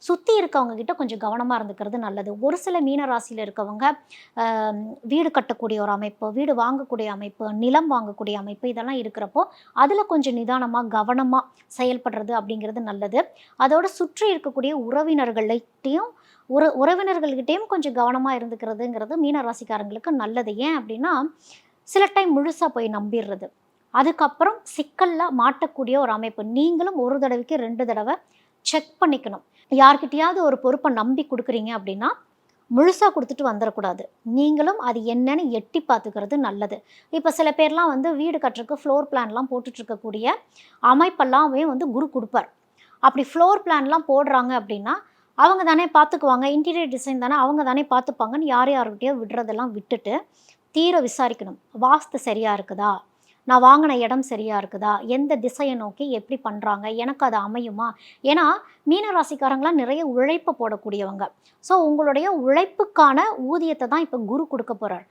சுற்றி இருக்கவங்க கிட்ட கொஞ்சம் கவனமாக இருந்துக்கிறது நல்லது. ஒரு சில மீன ராசியில் இருக்கவங்க வீடு கட்டக்கூடிய ஒரு அமைப்பு, வீடு வாங்கக்கூடிய அமைப்பு, நிலம் வாங்கக்கூடிய அமைப்பு இதெல்லாம் இருக்கிறப்போ, அதில் கொஞ்சம் நிதானமாக, கவனமாக செயல்படுறது அப்படிங்கிறது நல்லது. அதோட சுற்றி இருக்கக்கூடிய உறவினர்கள்கிட்டயும் உறவினர்கள்கிட்டயும் கொஞ்சம் கவனமாக இருந்துக்கிறதுங்கிறது மீன ராசிக்காரங்களுக்கு நல்லது. ஏன் அப்படின்னா, சில டைம் முழுசா போய் நம்பிர்றது. அதுக்கப்புறம் சிக்கல்ல மாட்டக்கூடிய ஒரு அமைப்பு. நீங்களும் 1 தடவைக்கு 2 தடவ செக் பண்ணிக்கணும். யார்கிட்டயாவது ஒரு பொறுப்ப நம்பி குடுக்குறீங்க அப்படின்னா, முழுசா குடுத்துட்டு வந்துறக்கூடாது. நீங்களும் அது என்னன்னு எட்டி பார்த்துக்கிறது நல்லது. இப்ப சில பேர்லாம் வந்து வீடு கட்டுறக்கு ஃப்ளோர் பிளான்லாம் போட்டுட்டு இருக்கக்கூடிய அமைப்பெல்லாமே வந்து குரு குடுப்பார். அப்படி ஃப்ளோர் பிளான்லாம் போடுறாங்க அப்படின்னா, அவங்க தானே பார்த்துக்குவாங்க. இன்டீரியர் டிசைன் தானே அவங்க தானே பார்த்துப்பாங்கன்னு யார்கிட்டயோ விடுறதெல்லாம் விட்டுட்டு, தீர விசாரிக்கணும். வாஸ்து சரியா இருக்குதா? நான் வாங்குன இடம் சரியா இருக்குதா? எந்த திசைய நோக்கி எப்படி பண்றாங்க? எனக்கு அது அமையுமா? ஏன்னா, மீன ராசிக்காரங்கலாம் நிறைய உழைப்பு போடக்கூடியவங்க. ஸோ, உங்களுடைய உழைப்புக்கான ஊதியத்த தான் இப்ப குரு குடுக்க போறார்.